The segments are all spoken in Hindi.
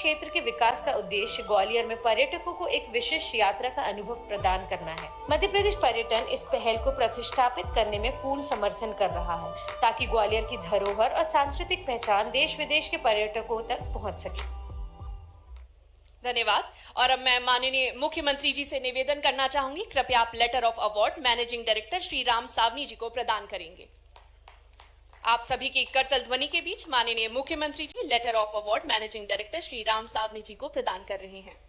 क्षेत्र के विकास का उद्देश्य ग्वालियर में पर्यटकों को एक विशेष यात्रा का अनुभव प्रदान करना है। मध्य प्रदेश पर्यटन इस पहल को प्रतिष्ठापित करने में पूर्ण समर्थन कर रहा है, ताकि ग्वालियर की धरोहर और सांस्कृतिक पहचान देश विदेश के पर्यटकों तक पहुँच सके। धन्यवाद। और अब मैं माननीय मुख्यमंत्री जी से निवेदन करना चाहूंगी, कृपया आप letter of award managing director Shri Ram Savani ji को प्रदान करेंगे। आप सभी की करतल ध्वनि के बीच माननीय मुख्यमंत्री जी letter of award managing director Shri Ram Savani ji को प्रदान कर रहे हैं।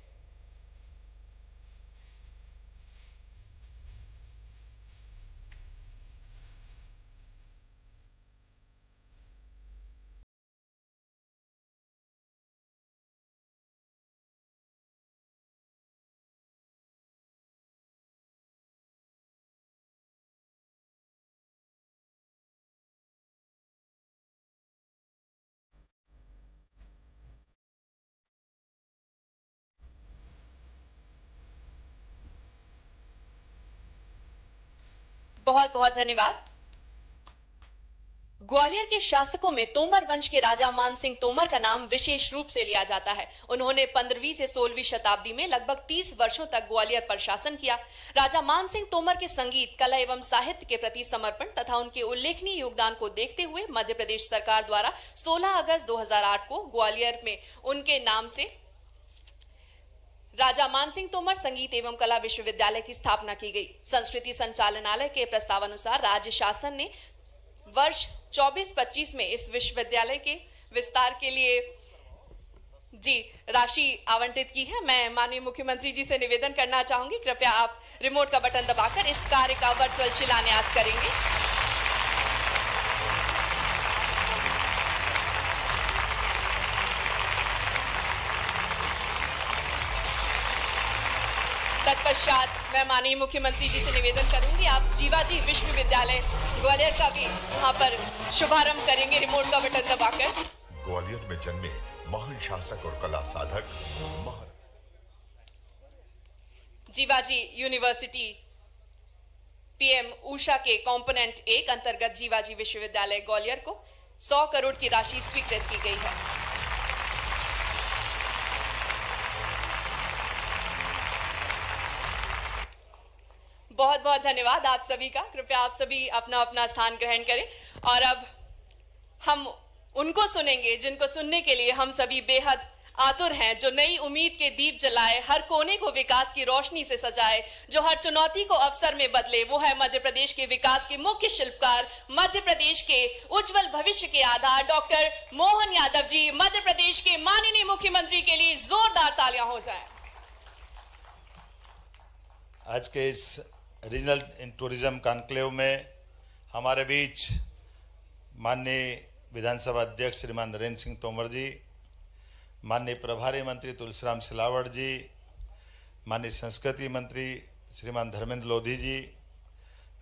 बहुत बहुत धन्यवाद। ग्वालियर के शासकों में तोमर वंश के राजा मान सिंह तोमर का नाम विशेष रूप से लिया जाता है। उन्होंने 15वीं से 16वीं शताब्दी में लगभग 30 वर्षों तक ग्वालियर पर शासन किया। राजा मान सिंह तोमर के संगीत, कला एवं साहित्य के प्रति समर्पण तथा उनके उल्लेखनीय योगदान को देखते हुए मध्य प्रदेश सरकार द्वारा 16 अगस्त 2008 को ग्वालियर में उनके नाम से राजा मानसिंह तोमर संगीत एवं कला विश्वविद्यालय की स्थापना की गई। संस्कृति संचालनालय के प्रस्तावानुसार राज्य शासन ने वर्ष 24-25 में इस विश्वविद्यालय के विस्तार के लिए राशि आवंटित की है। मैं माननीय मुख्यमंत्री जी से निवेदन करना चाहूंगी, कृपया आप रिमोट का बटन दबाकर इस कार्य का वर्चुअल शिलान्यास करेंगे। तत्पश्चात मैं माननीय मुख्यमंत्री जी से निवेदन करूंगी, आप जीवाजी विश्वविद्यालय ग्वालियर का भी वहां पर शुभारंभ करेंगे रिमोट का बटन दबाकर। ग्वालियर में जन्मे महान शासक और कला साधक जीवाजी यूनिवर्सिटी पीएम ऊषा के कंपोनेंट 1 अंतर्गत जीवाजी विश्वविद्यालय ग्वालियर को 100 करोड़ की राशि स्वीकृत की गई है। बहुत बहुत धन्यवाद आप सभी का। कृपया आप सभी अपना अपना स्थान ग्रहण करें और अब हम उनको सुनेंगे जिनको सुनने के लिए हम सभी बेहद आतुर हैं, जो नई उम्मीद के दीप जलाए, हर कोने को विकास की रोशनी से सजाए, जो हर चुनौती को अवसर में बदले। वो है मध्य प्रदेश के विकास के मुख्य शिल्पकार, मध्य प्रदेश के उज्जवल भविष्य के आधार डॉक्टर मोहन यादव जी। मध्य प्रदेश के माननीय मुख्यमंत्री के लिए जोरदार तालियां हो जाए। आज के इस रीजनल टूरिज्म कॉन्क्लेव में हमारे बीच माननीय विधानसभा अध्यक्ष श्रीमान नरेंद्र सिंह तोमर जी, माननीय प्रभारी मंत्री तुलसीराम सिलावट जी, माननीय संस्कृति मंत्री श्रीमान धर्मेंद्र लोधी जी,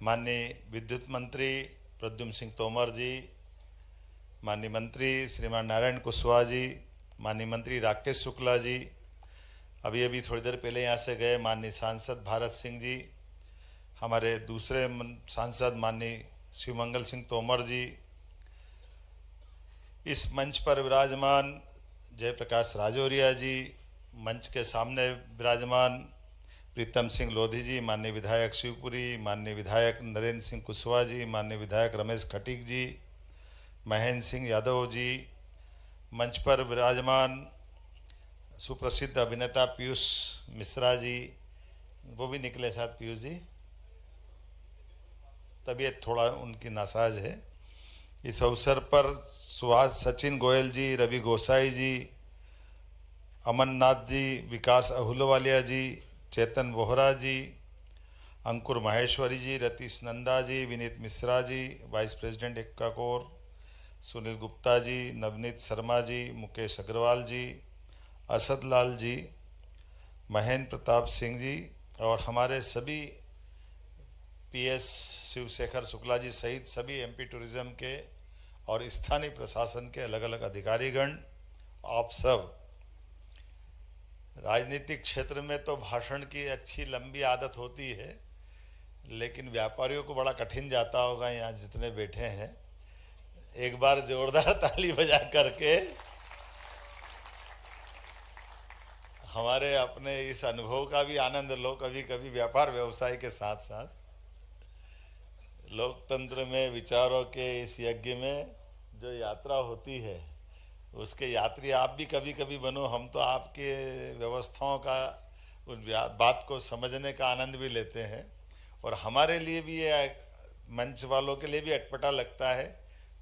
माननीय विद्युत मंत्री प्रद्युम्न सिंह तोमर जी, माननीय मंत्री श्रीमान नारायण कुशवाहा जी, माननीय मंत्री राकेश शुक्ला जी, अभी थोड़ी देर पहले यहाँ से गए माननीय सांसद भारत सिंह जी, हमारे दूसरे सांसद माननीय शिवमंगल सिंह तोमर जी, इस मंच पर विराजमान जयप्रकाश राजौरिया जी, मंच के सामने विराजमान प्रीतम सिंह लोधी जी, माननीय विधायक शिवपुरी, माननीय विधायक नरेंद्र सिंह कुशवाहा जी, माननीय विधायक रमेश खटीक जी, महेंद्र सिंह यादव जी, मंच पर विराजमान सुप्रसिद्ध अभिनेता पीयूष मिश्रा जी, वो भी निकले साथ पीयूष जी, तबीयत थोड़ा उनकी नासाज है। इस अवसर पर सुभाष सचिन गोयल जी, रवि गोसाई जी, अमननाथ जी, विकास अहुलवालिया जी, चेतन वोहरा जी, अंकुर माहेश्वरी जी, रतीश नंदा जी, विनीत मिश्रा जी, वाइस प्रेसिडेंट एक्का कौर, सुनील गुप्ता जी, नवनीत शर्मा जी, मुकेश अग्रवाल जी, असद लाल जी, महेंद्र प्रताप सिंह जी और हमारे सभी पीएस शिवशेखर शुक्ला जी सहित सभी एमपी टूरिज्म के और स्थानीय प्रशासन के अलग अलग अधिकारीगण, आप सब। राजनीतिक क्षेत्र में तो भाषण की अच्छी लंबी आदत होती है, लेकिन व्यापारियों को बड़ा कठिन जाता होगा यहाँ जितने बैठे हैं। एक बार जोरदार ताली बजा करके हमारे अपने इस अनुभव का भी आनंद लो। कभी कभी व्यापार व्यवसाय के साथ साथ लोकतंत्र में विचारों के इस यज्ञ में जो यात्रा होती है उसके यात्री आप भी कभी कभी बनो। हम तो आपके व्यवस्थाओं का उन बात को समझने का आनंद भी लेते हैं और हमारे लिए भी ये मंच वालों के लिए भी अटपटा लगता है।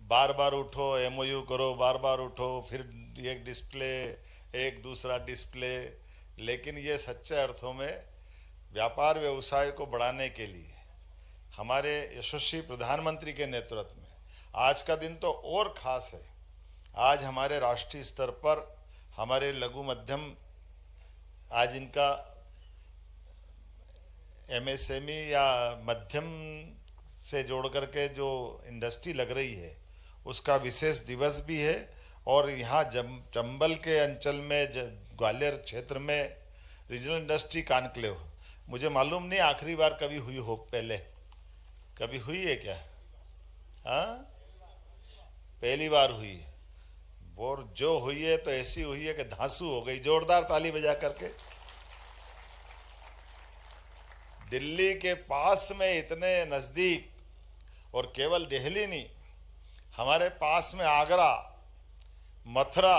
बार बार उठो, एमओयू करो, बार बार उठो, फिर एक डिस्प्ले, एक दूसरा डिस्प्ले। लेकिन ये सच्चे अर्थों में व्यापार व्यवसाय को बढ़ाने के लिए हमारे यशस्वी प्रधानमंत्री के नेतृत्व में आज का दिन तो और खास है। आज हमारे राष्ट्रीय स्तर पर हमारे लघु मध्यम, आज इनका एमएसएमई या मध्यम से जोड़ करके जो इंडस्ट्री लग रही है उसका विशेष दिवस भी है। और यहाँ चंबल के अंचल में ग्वालियर क्षेत्र में रीजनल इंडस्ट्री कॉन्क्लेव, मुझे मालूम नहीं आखिरी बार कभी हुई हो, पहले कभी हुई है क्या? हाँ, पहली बार हुई है। और जो हुई है तो ऐसी हुई है कि धांसू हो गई। जोरदार ताली बजा करके। दिल्ली के पास में इतने नजदीक, और केवल दिल्ली नहीं, हमारे पास में आगरा, मथुरा,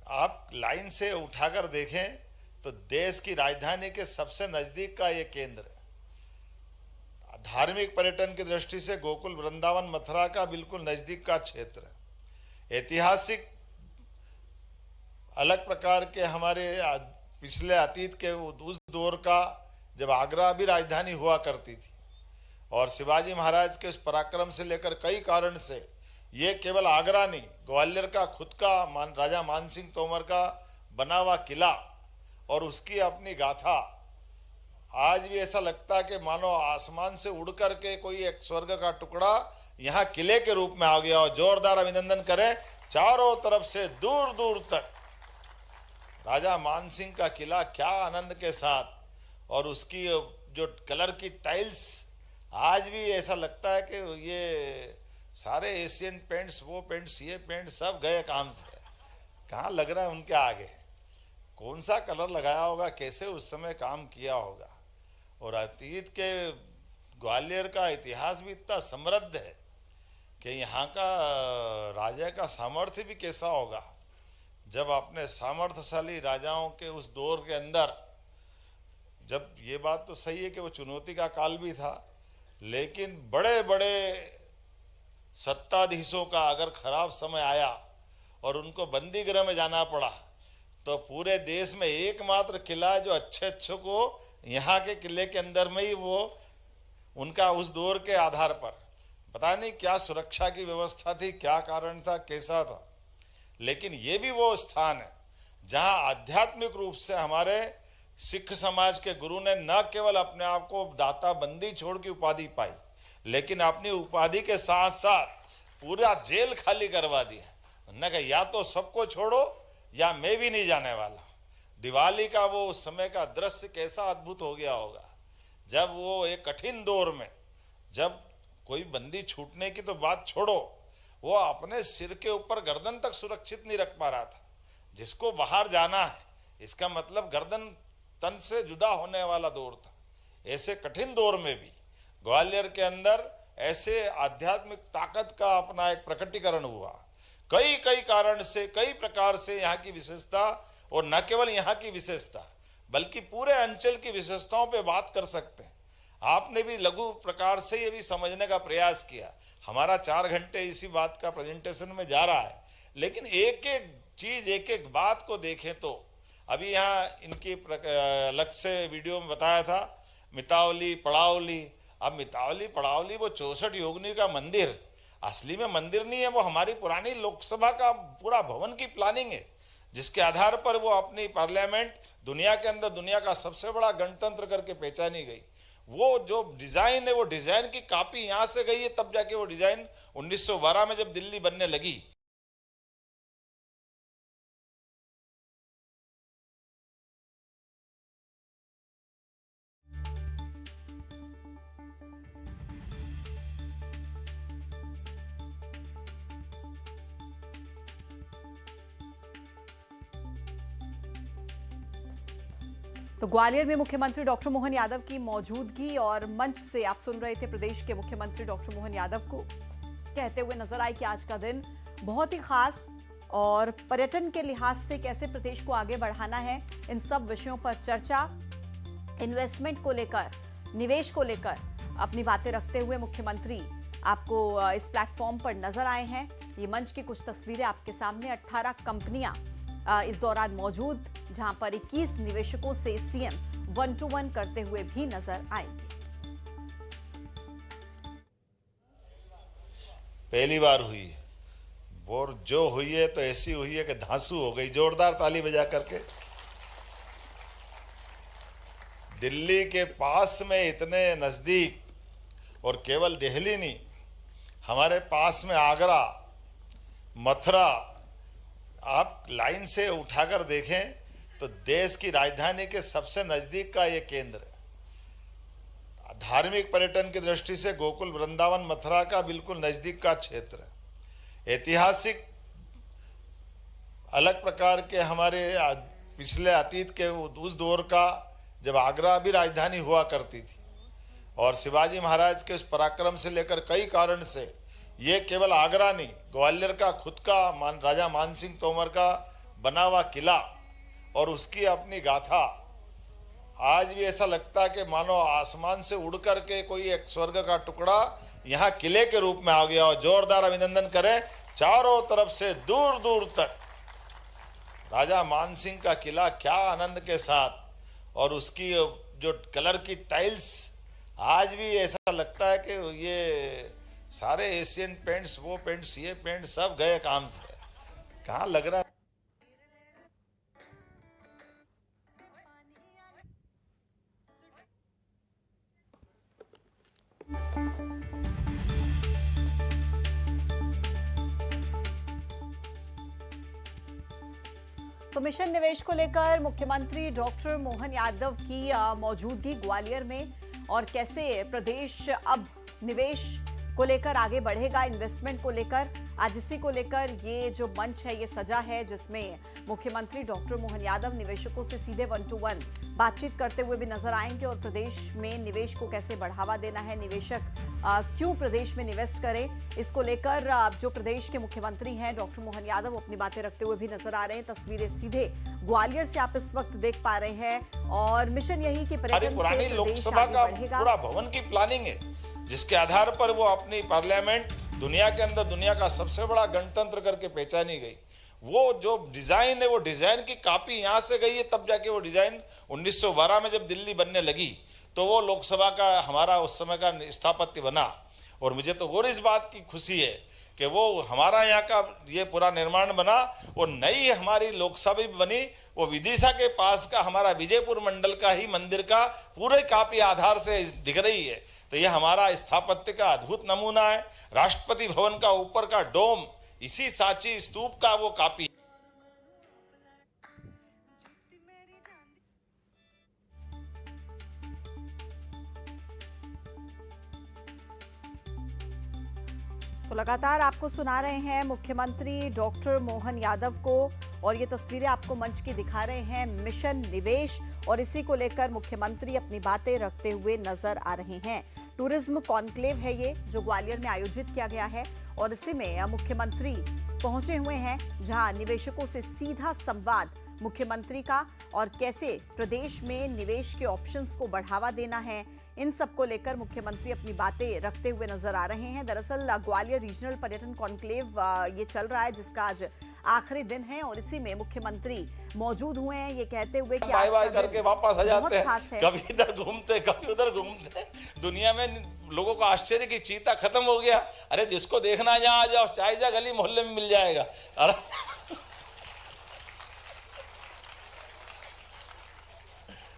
आप लाइन से उठाकर देखें तो देश की राजधानी के सबसे नजदीक का ये केंद्र है। धार्मिक पर्यटन की दृष्टि से गोकुल, वृंदावन, मथुरा का बिल्कुल नजदीक का क्षेत्र है। ऐतिहासिक अलग प्रकार के हमारे पिछले अतीत के उस दौर का जब आगरा भी राजधानी हुआ करती थी और शिवाजी महाराज के उस पराक्रम से लेकर कई कारण से ये केवल आगरा नहीं, ग्वालियर का खुद का राजा मानसिंह तोमर का बना हुआ किला और उसकी अपनी गाथा, आज भी ऐसा लगता है कि मानो आसमान से उड़ करके कोई एक स्वर्ग का टुकड़ा यहाँ किले के रूप में आ गया। और जोरदार अभिनंदन करें चारों तरफ से दूर दूर तक राजा मानसिंह का किला, क्या आनंद के साथ। और उसकी जो कलर की टाइल्स, आज भी ऐसा लगता है कि ये सारे एशियन पेंट्स, वो पेंट्स, ये पेंट सब गए काम से, कहाँ लग रहा है उनके आगे। कौन सा कलर लगाया होगा, कैसे उस समय काम किया होगा। और अतीत के ग्वालियर का इतिहास भी इतना समृद्ध है कि यहाँ का राजा का सामर्थ्य भी कैसा होगा। जब अपने सामर्थ्यशाली राजाओं के उस दौर के अंदर, जब ये बात तो सही है कि वो चुनौती का काल भी था, लेकिन बड़े बड़े सत्ताधीशों का अगर खराब समय आया और उनको बंदी गृह में जाना पड़ा तो पूरे देश में एकमात्र किला जो अच्छे अच्छों को यहाँ के किले के अंदर में ही वो उनका उस दौर के आधार पर, पता नहीं क्या सुरक्षा की व्यवस्था थी, क्या कारण था, कैसा था, लेकिन ये भी वो स्थान है जहां आध्यात्मिक रूप से हमारे सिख समाज के गुरु ने न केवल अपने आप को दाता बंदी छोड़ की उपाधि पाई, लेकिन अपनी उपाधि के साथ साथ पूरा जेल खाली करवा दिया। उन्होंने कहा या तो सबको छोड़ो या मैं भी नहीं जाने वाला। दिवाली का वो उस समय का दृश्य कैसा अद्भुत हो गया होगा, जब वो एक कठिन दौर में, जब कोई बंदी छूटने की तो बात छोड़ो, वो अपने सिर के ऊपर गर्दन तक सुरक्षित नहीं रख पा रहा था। जिसको बाहर जाना है, इसका मतलब गर्दन तन से जुदा होने वाला दौर था। ऐसे कठिन दौर में भी ग्वालियर के अंदर ऐसे आध्यात्मिक ताकत का अपना एक प्रकटीकरण हुआ। कई कई कारण से, कई प्रकार से यहाँ की विशेषता, और न केवल यहाँ की विशेषता बल्कि पूरे अंचल की विशेषताओं पे बात कर सकते हैं। आपने भी लघु प्रकार से ये भी समझने का प्रयास किया। हमारा 4 घंटे इसी बात का प्रेजेंटेशन में जा रहा है, लेकिन एक एक चीज, एक एक बात को देखें तो अभी यहाँ इनकी अलग से वीडियो में बताया था मितावली पड़ावली। अब मितावली पड़ावली वो 64 योगिनी का मंदिर असली में मंदिर नहीं है, वो हमारी पुरानी लोकसभा का पूरा भवन की प्लानिंग है, जिसके आधार पर वो अपनी पार्लियामेंट दुनिया के अंदर दुनिया का सबसे बड़ा गणतंत्र करके पहचानी गई। वो जो डिजाइन है, वो डिजाइन की कॉपी यहां से गई है, तब जाके वो डिजाइन 1912 में जब दिल्ली बनने लगी। तो ग्वालियर में मुख्यमंत्री डॉक्टर मोहन यादव की मौजूदगी और मंच से आप सुन रहे थे प्रदेश के मुख्यमंत्री डॉक्टर मोहन यादव को कहते हुए नजर आए कि आज का दिन बहुत ही खास और पर्यटन के लिहाज से कैसे प्रदेश को आगे बढ़ाना है, इन सब विषयों पर चर्चा, इन्वेस्टमेंट को लेकर, निवेश को लेकर अपनी बातें रखते हुए मुख्यमंत्री आपको इस प्लेटफॉर्म पर नजर आए हैं। ये मंच की कुछ तस्वीरें आपके सामने, 18 कंपनियां इस दौरान मौजूद, जहां पर 21 निवेशकों से सीएम 1-to-1 करते हुए भी नजर आएंगे। पहली बार हुई है और जो हुई है तो ऐसी हुई है कि धांसू हो गई। जोरदार ताली बजा करके। दिल्ली के पास में इतने नजदीक, और केवल दिल्ली नहीं, हमारे पास में आगरा, मथुरा, आप लाइन से उठाकर देखें तो देश की राजधानी के सबसे नजदीक का ये केंद्र है। धार्मिक पर्यटन की दृष्टि से गोकुल, वृंदावन, मथुरा का बिल्कुल नजदीक का क्षेत्र है। ऐतिहासिक अलग प्रकार के हमारे पिछले अतीत के उस दौर का, जब आगरा भी राजधानी हुआ करती थी, और शिवाजी महाराज के उस पराक्रम से लेकर कई कारण से ये केवल आगरा नहीं, ग्वालियर का खुद का राजा मानसिंह तोमर का बना हुआ किला और उसकी अपनी गाथा, आज भी ऐसा लगता है कि मानो आसमान से उड़ करके कोई एक स्वर्ग का टुकड़ा यहाँ किले के रूप में आ गया। और जोरदार अभिनंदन करें चारों तरफ से दूर दूर तक राजा मानसिंह का किला, क्या आनंद के साथ, और उसकी जो कलर की टाइल्स, आज भी ऐसा लगता है कि ये सारे एशियन पेंट्स, वो पेंट्स, ये पेंट सब गए काम से, कहाँ लग रहा है। तो मिशन निवेश को लेकर मुख्यमंत्री डॉक्टर मोहन यादव की मौजूदगी ग्वालियर में, और कैसे प्रदेश अब निवेश को लेकर आगे बढ़ेगा, इन्वेस्टमेंट को लेकर, आज इसी को लेकर ये जो मंच है ये सजा है, जिसमें मुख्यमंत्री डॉक्टर मोहन यादव निवेशकों से सीधे 1-to-1 बातचीत करते हुए भी नजर आएंगे, और प्रदेश में निवेश को कैसे बढ़ावा देना है, निवेशक क्यों प्रदेश में निवेस्ट करें, इसको लेकर जो प्रदेश के मुख्यमंत्री हैं डॉक्टर मोहन यादव अपनी बातें रखते हुए भी नजर आ रहे हैं। तस्वीरें सीधे ग्वालियर से आप इस वक्त देख पा रहे हैं, और मिशन यही कि पर्यटन पुरानी लोकसभा का पूरा भवन की प्लानिंग है, जिसके आधार पर वो अपनी पार्लियामेंट दुनिया के अंदर दुनिया का सबसे बड़ा गणतंत्र करके पहचानी गई। वो जो डिजाइन है, वो डिजाइन की कॉपी यहां से गई है, तब जाके वो डिजाइन 1912 में जब दिल्ली बनने लगी तो वो लोकसभा का हमारा उस समय का स्थापत्य बना। और मुझे तो और इस बात की खुशी है कि वो हमारा यहाँ का ये पूरा निर्माण बना, और नई हमारी लोकसभा भी बनी, वो विदिशा के पास का हमारा विजयपुर मंडल का ही मंदिर का पूरे कॉपी आधार से दिख रही है। तो ये हमारा स्थापत्य का अद्भुत नमूना है। राष्ट्रपति भवन का ऊपर का डोम इसी सांची स्तूप का वो कॉपी। तो लगातार आपको सुना रहे हैं मुख्यमंत्री डॉक्टर मोहन यादव को, और ये तस्वीरें आपको मंच की दिखा रहे हैं मिशन निवेश, और इसी को लेकर मुख्यमंत्री अपनी बातें रखते हुए नजर आ रहे हैं। टूरिज्म कॉन्क्लेव है ये, जो ग्वालियर में आयोजित किया गया है, और इसी में मुख्यमंत्री पहुंचे हुए हैं, जहां निवेशकों से सीधा संवाद मुख्यमंत्री का, और कैसे प्रदेश में निवेश के ऑप्शंस को बढ़ावा देना है, इन सब को लेकर मुख्यमंत्री अपनी बातें रखते हुए नजर आ रहे हैं। दरअसल ग्वालियर रीजनल पर्यटन कॉन्क्लेव ये चल रहा है, जिसका आज आखिरी दिन है, और इसी में मुख्यमंत्री मौजूद हुए हैं, ये कहते हुए कि बाय बाय करके वापस आ जाते हैं, कभी इधर घूमते कभी उधर घूमते। दुनिया में लोगों को आश्चर्य की चीता खत्म हो गया। अरे जिसको देखना जहाँ आ जाओ, चाय जा गली मोहल्ले में मिल जाएगा। अरे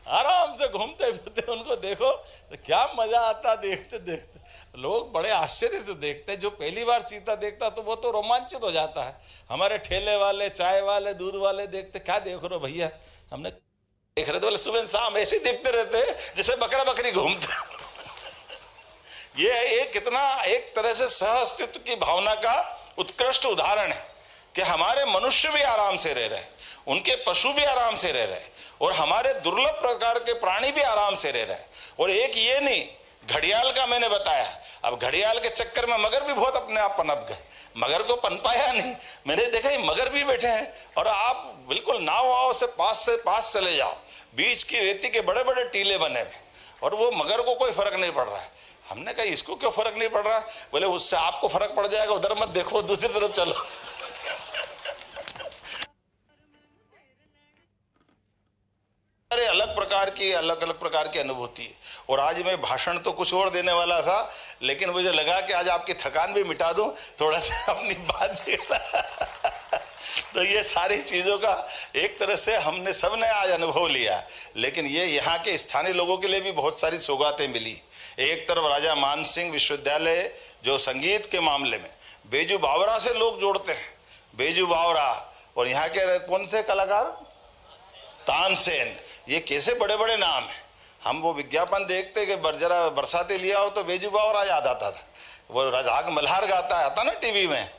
आराम से घूमते फिरते उनको देखो तो क्या मजा आता देखते देखते। लोग बड़े आश्चर्य से देखते हैं। जो पहली बार चीता देखता तो वो तो रोमांचित हो जाता है। हमारे ठेले वाले, चाय वाले, दूध वाले देखते, क्या देख रहे हो भैया, हमने देख रहे थे, बोले सुबह शाम ऐसे देखते रहते हैं जैसे बकरा बकरी घूमते। ये एक कितना एक तरह से सह-अस्तित्व की भावना का उत्कृष्ट उदाहरण है कि हमारे मनुष्य भी आराम से रह रहे हैं उनके पशु भी आराम से रह रहे और हमारे दुर्लभ प्रकार के प्राणी भी आराम से रह रहे। और एक ये नहीं, घड़ियाल का मैंने बताया, अब घड़ियाल के चक्कर में मगर भी बहुत अपने आप पनप गए, मगर को पनपाया नहीं। मैंने देखा ये मगर भी बैठे हैं और आप बिल्कुल नाव वाव से पास चले जाओ, बीच की रेती के बड़े बड़े टीले बने हुए और वो मगर को कोई फर्क नहीं पड़ रहा है। हमने कहा इसको क्यों फर्क नहीं पड़ रहा? बोले उससे आपको फर्क पड़ जाएगा, उधर मत देखो, दूसरी तरफ चलो। अलग प्रकार की अनुभूति है। और आज मैं भाषण तो कुछ और देने वाला था, लेकिन मुझे लगा कि आज आपकी थकान भी मिटा दूं, थोड़ा सा अपनी बात तो ये सारी चीजों का एक तरह से हमने सबने आज अनुभव लिया। लेकिन ये यहाँ के स्थानीय लोगों के लिए भी बहुत सारी सौगातें मिली। एक तरफ राजा मानसिंह विश्वविद्यालय जो संगीत के मामले में बेजू बावरा से लोग जोड़ते हैं, बेजू बावरा, और यहाँ के कौन थे कलाकार, तानसेन, ये कैसे बड़े बड़े नाम हैं। हम वो विज्ञापन देखते कि जरा बरसाते लिया हो तो बेजू बावरा याद आता था, वो राग मल्हार गाता आता ना टीवी में।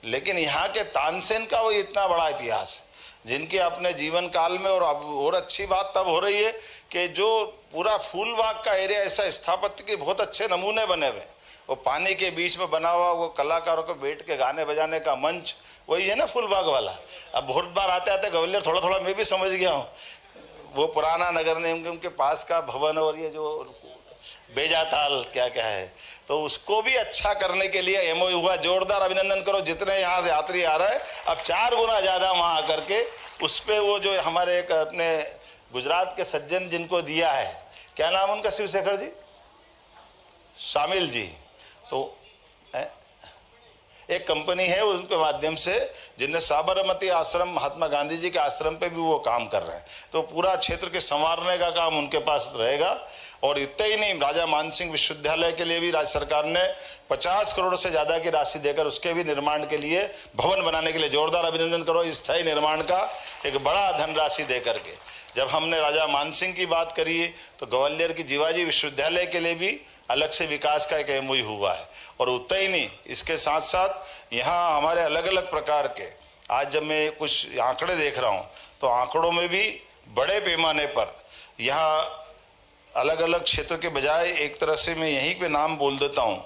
लेकिन यहाँ के तानसेन का वो इतना बड़ा इतिहास, जिनके अपने जीवन काल में, और अच्छी बात तब हो रही है कि जो पूरा फूलबाग का एरिया ऐसा स्थापत्य के बहुत अच्छे नमूने बने हुए, वो पानी के बीच में बना हुआ, वो कलाकारों को बैठ के गाने बजाने का मंच वही है ना फूलबाग वाला। अब बहुत बार आते आते ग्वालियर थोड़ा थोड़ा मैं भी समझ गया हूँ, वो पुराना नगर निगम के पास का भवन और ये जो बेजाताल क्या क्या है, तो उसको भी अच्छा करने के लिए एमओयू हुआ। जोरदार अभिनंदन करो जितने यहाँ से यात्री आ रहे हैं, अब 4 गुना ज्यादा वहां आकर के उस पे वो जो हमारे एक अपने गुजरात के सज्जन जिनको दिया है, क्या नाम उनका, शिवशेखर जी, शामिल जी, तो एक कंपनी है उनके माध्यम से, जिनने साबरमती आश्रम महात्मा गांधी जी के आश्रम पे भी वो काम कर रहे हैं। तो पूरा क्षेत्र के संवारने का काम उनके पास रहेगा। और इतना ही नहीं, राजा मानसिंह विश्वविद्यालय के लिए भी राज्य सरकार ने 50 करोड़ से ज्यादा की राशि देकर उसके भी निर्माण के लिए, भवन बनाने के लिए जोरदार अभिनंदन करो, स्थायी निर्माण का एक बड़ा धनराशि देकर के। जब हमने राजा मानसिंह की बात करी तो ग्वालियर की जीवाजी विश्वविद्यालय के लिए भी अलग से विकास का एक एमओयू हुआ है। और उतना ही नहीं, इसके साथ साथ यहाँ हमारे अलग अलग प्रकार के, आज जब मैं कुछ आंकड़े देख रहा हूँ तो आंकड़ों में भी बड़े पैमाने पर यहाँ अलग अलग क्षेत्र के बजाय एक तरह से मैं यहीं पे नाम बोल देता हूँ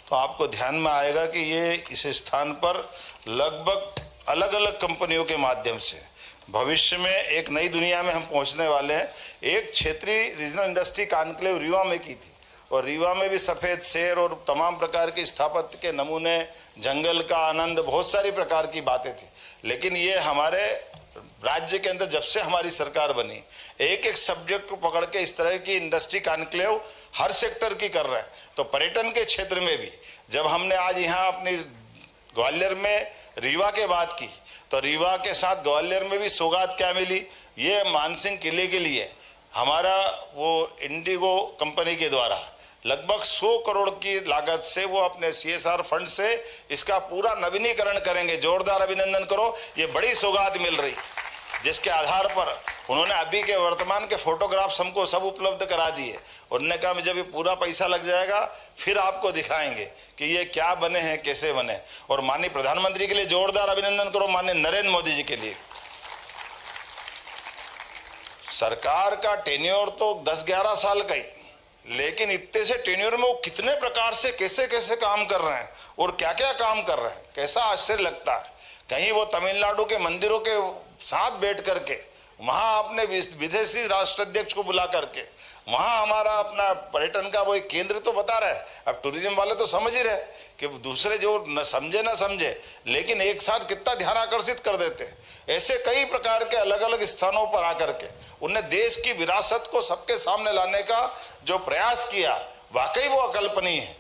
तो आपको ध्यान में आएगा कि ये इस स्थान पर लगभग अलग अलग कंपनियों के माध्यम से भविष्य में एक नई दुनिया में हम पहुंचने वाले हैं। एक क्षेत्रीय रीजनल इंडस्ट्री कॉन्क्लेव रीवा में की थी, और रीवा में भी सफेद शेर और तमाम प्रकार के स्थापत्य के नमूने, जंगल का आनंद, बहुत सारी प्रकार की बातें थी। लेकिन ये हमारे राज्य के अंदर जब से हमारी सरकार बनी, एक एक सब्जेक्ट को पकड़ के इस तरह की इंडस्ट्री कॉन्क्लेव हर सेक्टर की कर रहे हैं। तो पर्यटन के क्षेत्र में भी जब हमने आज यहाँ अपनी ग्वालियर में रीवा के बात की, तो रीवा के साथ ग्वालियर में भी सौगात क्या मिली, ये मानसिंह किले के लिए हमारा वो इंडिगो कंपनी के द्वारा लगभग 100 करोड़ की लागत से वो अपने CSR फंड से इसका पूरा नवीनीकरण करेंगे। जोरदार अभिनंदन करो, ये बड़ी सौगात मिल रही, जिसके आधार पर उन्होंने अभी के वर्तमान के फोटोग्राफ्स हमको सब उपलब्ध करा दिए। उन्होंने कहा जब ये पूरा पैसा लग जाएगा फिर आपको दिखाएंगे कि ये क्या बने हैं, कैसे बने। और माननीय प्रधानमंत्री के लिए जोरदार अभिनंदन करो, माननीय नरेंद्र मोदी जी के लिए। सरकार का टेन्योर तो 10-11 साल का ही, लेकिन इतने से टेन्योर में वो कितने प्रकार से कैसे कैसे काम कर रहे हैं और क्या क्या काम कर रहे हैं, कैसा आश्चर्य लगता है। कहीं वो तमिलनाडु के मंदिरों के साथ बैठ करके वहां अपने विदेशी राष्ट्राध्यक्ष को बुला करके वहां हमारा अपना पर्यटन का वो एक केंद्र तो बता रहा है। अब टूरिज्म वाले तो समझ ही रहे कि दूसरे जो न समझे लेकिन एक साथ कितना ध्यान आकर्षित कर देते। ऐसे कई प्रकार के अलग अलग स्थानों पर आकर के उनने देश की विरासत को सबके सामने लाने का जो प्रयास किया, वाकई वो अकल्पनीय है।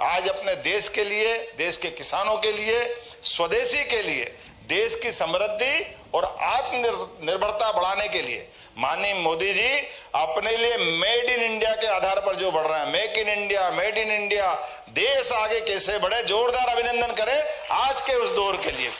आज अपने देश के लिए, देश के किसानों के लिए, स्वदेशी के लिए, देश की समृद्धि और आत्मनिर्भरता बढ़ाने के लिए माननीय मोदी जी अपने लिए मेड इन इंडिया के आधार पर जो बढ़ रहा है, make in India, made in India, देश आगे कैसे बढ़े, जोरदार अभिनंदन करें आज के उस दौर के लिए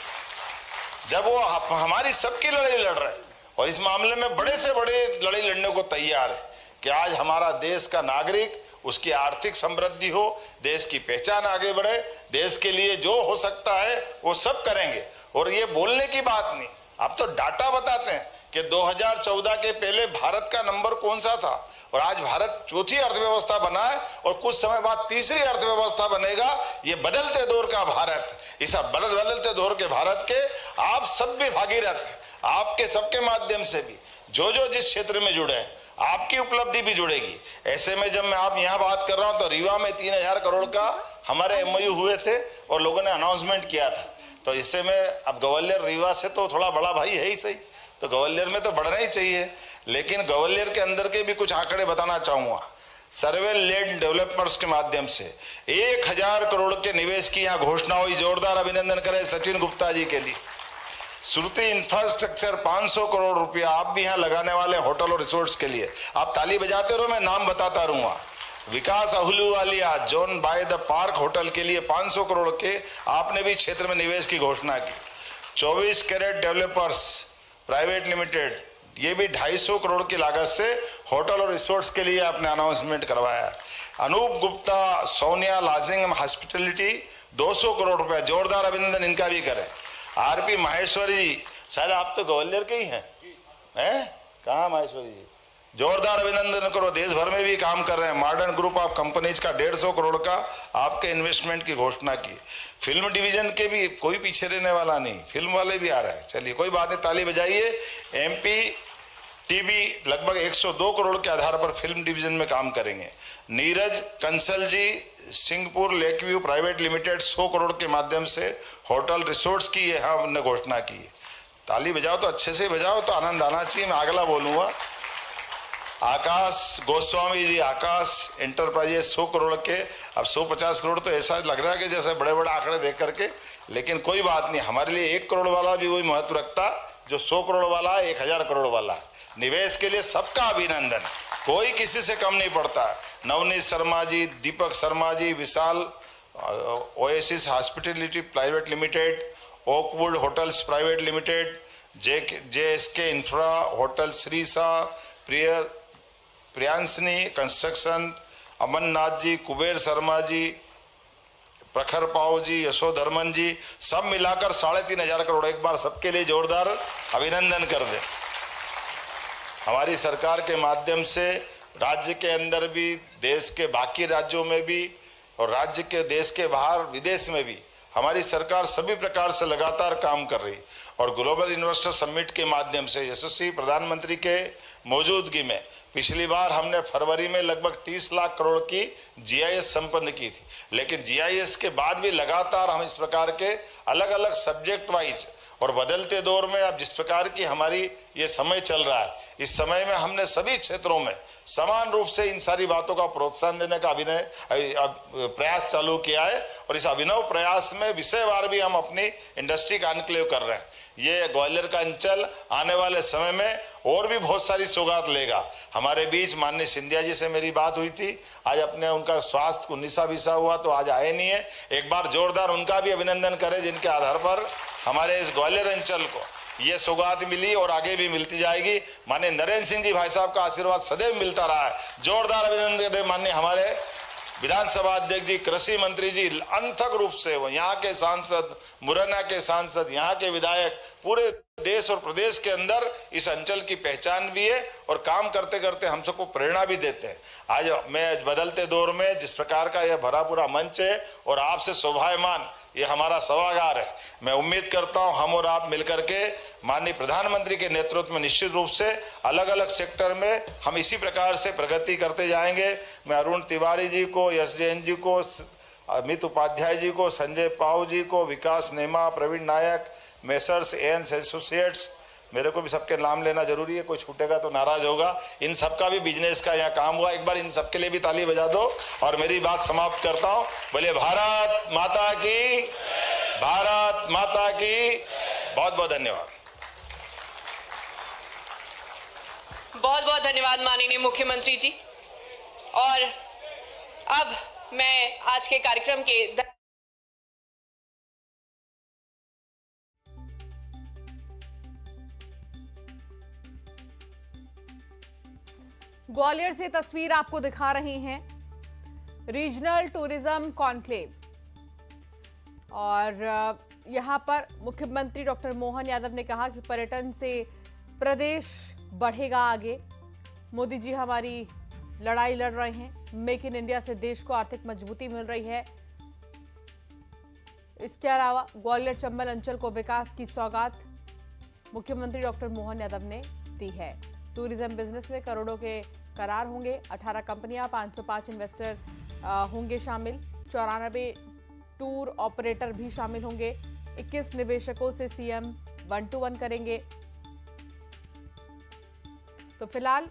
जब वो हमारी सबकी लड़ाई लड़ रहे हैं और इस मामले में बड़े से बड़े लड़ाई लड़ने को तैयार है कि आज हमारा देश का नागरिक, उसकी आर्थिक समृद्धि हो, देश की पहचान आगे बढ़े, देश के लिए जो हो सकता है वो सब करेंगे। और ये बोलने की बात नहीं, आप तो डाटा बताते हैं कि 2014 के पहले भारत का नंबर कौन सा था, और आज भारत चौथी अर्थव्यवस्था बना है और कुछ समय बाद तीसरी अर्थव्यवस्था बनेगा। ये बदलते दौर का भारत, इस बदलते दौर के भारत के आप सब भी भागीरथ हैं। आपके सबके माध्यम से भी जो जिस क्षेत्र में जुड़े हैं, आपकी उपलब्धि भी जुड़ेगी। ऐसे में जब मैं आप यहाँ बात कर रहा हूं तो रीवा में 3000 करोड़ का हमारे एमओयू हुए थे और लोगों ने अनाउंसमेंट किया था। तो इससे में अब ग्वालियर रीवा से तो थोड़ा बड़ा भाई है ही सही, तो ग्वालियर में तो बढ़ना ही चाहिए। लेकिन ग्वालियर के अंदर के भी कुछ आंकड़े बताना चाहूंगा। सर्वे लेड डेवलपर्स के माध्यम से 1000 करोड़ के निवेश की यहाँ घोषणा हुई। जोरदार अभिनंदन करें सचिन गुप्ता जी के लिए। श्रुति इंफ्रास्ट्रक्चर 500 करोड़ रुपया आप भी यहाँ लगाने वाले होटल और रिसोर्ट्स के लिए। आप ताली बजाते रहो, मैं नाम बताता रहूंगा। Vikas Ahluwalia zone by the Park hotel के लिए 500 करोड़ के आपने भी क्षेत्र में निवेश की घोषणा की। 24 कैरेट डेवलपर्स प्राइवेट लिमिटेड, ये भी 250 करोड़ की लागत से होटल और रिसोर्ट्स के लिए आपने अनाउंसमेंट करवाया। अनूप गुप्ता सोनिया लॉजिंग हॉस्पिटलिटी 200 करोड़ रुपया, जोरदार अभिनंदन इनका भी करें। आरपी माहेश्वरी जी, शायद आप तो ग्वालियर के ही हैं, कहाँ माहेश्वरी जी, जोरदार अभिनंदन करो। देश भर में भी काम कर रहे हैं। मॉडर्न ग्रुप ऑफ कंपनीज का 150 करोड़ का आपके इन्वेस्टमेंट की घोषणा की। फिल्म डिवीजन के भी कोई पीछे रहने वाला नहीं, फिल्म वाले भी आ रहे हैं। चलिए कोई बात नहीं, ताली बजाइए। एमपी टीवी लगभग 102 करोड़ के आधार पर फिल्म डिवीजन में काम करेंगे। Neeraj Kansal ji Singapore Lakeview Private Limited 100 crore के माध्यम से होटल रिसोर्ट्स की यहाँ हमने घोषणा की। ताली बजाओ तो अच्छे से बजाओ, तो आनंद आना चाहिए। मैं अगला बोलूंगा। आकाश गोस्वामी जी, आकाश एंटरप्राइजेस 100 करोड़ के, अब 150 करोड़ तो ऐसा लग रहा है कि जैसे बड़े बड़े आंकड़े देख करके, लेकिन कोई बात नहीं, हमारे लिए 1 करोड़ वाला भी वही महत्व रखता जो 100 करोड़ वाला, 1000 करोड़ वाला। निवेश के लिए सबका अभिनंदन, कोई किसी से कम नहीं पड़ता। Navneet Sharma ji, Deepak Sharma ji, Vishal Oasis Hospitality Private Limited, Oakwood Hotels Private Limited, JSK Infra Hotel, Shri Shah, Priyanshani Construction, Amarnath ji, Kuber Sharma ji, Prakhar Pao जी, यशोधर्मन जी, सब मिलाकर 3500 करोड़। एक बार सबके लिए जोरदार अभिनंदन कर दे। हमारी सरकार के माध्यम से राज्य के अंदर भी, देश के बाकी राज्यों में भी, और राज्य के देश के बाहर विदेश में भी हमारी सरकार सभी प्रकार से लगातार काम कर रही। और ग्लोबल इन्वेस्टर समिट के माध्यम से यशस्वी प्रधानमंत्री के मौजूदगी में पिछली बार हमने फरवरी में लगभग 30 लाख करोड़ की जीआईएस संपन्न की थी। लेकिन जीआईएस के बाद भी लगातार हम इस प्रकार के अलग अलग सब्जेक्ट वाइज, और बदलते दौर में अब जिस प्रकार की हमारी ये समय चल रहा है, इस समय में हमने सभी क्षेत्रों में समान रूप से इन सारी बातों का प्रोत्साहन देने का प्रयास चालू किया है। और इस अभिनव प्रयास में विषयवार भी हम अपनी इंडस्ट्री का एनक्लेव कर रहे हैं। ये ग्वालियर का अंचल आने वाले समय में और भी बहुत सारी सौगात लेगा। हमारे बीच माननीय सिंधिया जी से मेरी बात हुई थी, आज अपने उनका स्वास्थ्य को निशा हुआ तो आज आए नहीं है। एक बार जोरदार उनका भी अभिनंदन करें, जिनके आधार पर हमारे इस ग्वालियर अंचल को ये सौगात मिली और आगे भी मिलती जाएगी। माननीय नरेंद्र सिंह जी भाई साहब का आशीर्वाद सदैव मिलता रहा है। जोरदार अभिनंदन माननीय हमारे विधानसभा अध्यक्ष जी, कृषि मंत्री जी, अनथक रूप से वो यहाँ के सांसद, मुरैना के सांसद, यहाँ के विधायक, पूरे देश और प्रदेश के अंदर इस अंचल की पहचान भी है और काम करते करते हम सबको प्रेरणा भी देते हैं। आज मैं बदलते दौर में जिस प्रकार का यह भरा पूरा मंच है और आपसे शोभायमान ये हमारा सभागार है, मैं उम्मीद करता हूं हम और आप मिलकर के माननीय प्रधानमंत्री के नेतृत्व में निश्चित रूप से अलग अलग सेक्टर में हम इसी प्रकार से प्रगति करते जाएंगे। मैं अरुण तिवारी जी को, यश जैन जी को, अमित उपाध्याय जी को, संजय पाव जी को, विकास नेमा, प्रवीण नायक, मेसर्स एंड एसोसिएट्स, मेरे को भी सबके नाम लेना जरूरी है, कोई छूटेगा तो नाराज होगा। इन सबका भी बिजनेस का यहाँ काम हुआ, एक बार इन सबके लिए भी ताली बजा दो और मेरी बात समाप्त करता हूँ। बोले भारत माता की, भारत माता की। बहुत बहुत धन्यवाद। बहुत बहुत धन्यवाद माननीय मुख्यमंत्री जी। और अब मैं आज के कार्यक्रम के ग्वालियर से तस्वीर आपको दिखा रहे हैं रीजनल टूरिज्म कॉन्क्लेव, और यहाँ पर मुख्यमंत्री डॉक्टर मोहन यादव ने कहा कि पर्यटन से प्रदेश बढ़ेगा आगे। मोदी जी हमारी लड़ाई लड़ रहे हैं, मेक इन इंडिया से देश को आर्थिक मजबूती मिल रही है। इसके अलावा ग्वालियर चंबल अंचल को विकास की सौगात मुख्यमंत्री डॉक्टर मोहन यादव ने दी है। टूरिज्म बिजनेस में करोड़ों के करार होंगे। 18 कंपनियां, 505 इन्वेस्टर होंगे शामिल। 94 टूर ऑपरेटर भी शामिल होंगे। 21 निवेशकों से सीएम 1-to-1 करेंगे। तो फिलहाल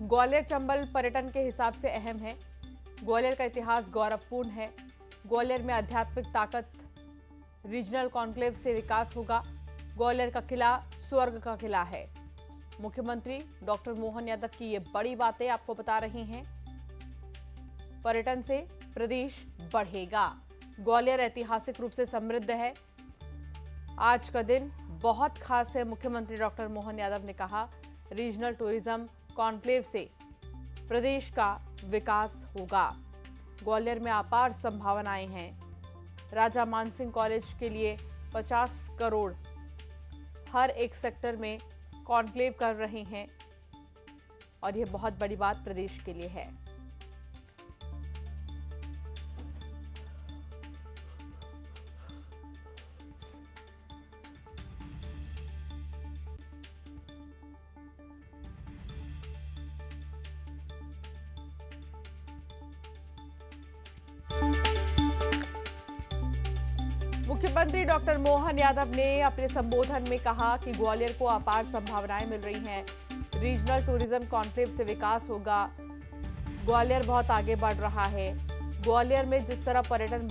ग्वालियर चंबल पर्यटन के हिसाब से अहम है। ग्वालियर का इतिहास गौरवपूर्ण है। ग्वालियर में आध्यात्मिक ताकत, रीजनल कॉन्क्लेव से विकास होगा। ग्वालियर का किला स्वर्ग का किला है। मुख्यमंत्री डॉक्टर मोहन यादव की ये बड़ी बातें आपको बता रहे हैं। पर्यटन से प्रदेश बढ़ेगा। ग्वालियर ऐतिहासिक रूप से समृद्ध है। आज का दिन बहुत खास है। मुख्यमंत्री डॉक्टर मोहन यादव ने कहा, रीजनल टूरिज्म कॉन्क्लेव से प्रदेश का विकास होगा। ग्वालियर में अपार संभावनाएं हैं। राजा मानसिंह कॉलेज के लिए 50 करोड़ हर एक सेक्टर में कॉन्क्लेव कर रहे हैं और यह बहुत बड़ी बात प्रदेश के लिए है। मुख्यमंत्री डॉक्टर मोहन यादव ने अपने संबोधन में कहा कि ग्वालियर को अपार संभावनाएं मिल रही हैं। रीजनल टूरिज्म कॉन्क्लेव से विकास होगा। ग्वालियर बहुत आगे बढ़ रहा है। ग्वालियर में जिस तरह पर्यटन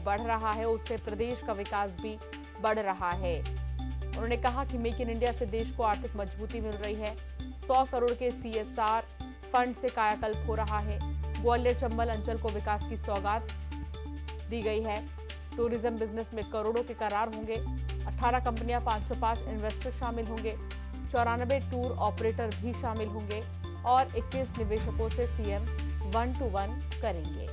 बढ़ रहा है, उससे प्रदेश का विकास भी बढ़ रहा है। उन्होंने कहा कि मेक इन इंडिया से देश को आर्थिक मजबूती मिल रही है। 100 करोड़ के CSR फंड से कायाकल्प हो रहा है। ग्वालियर चंबल अंचल को विकास की सौगात दी गई है। टूरिज्म बिजनेस में करोड़ों के करार होंगे। 18 कंपनियां, 505 इन्वेस्टर शामिल होंगे। 94 टूर ऑपरेटर भी शामिल होंगे और 21 निवेशकों से सीएम 1-to-1 करेंगे।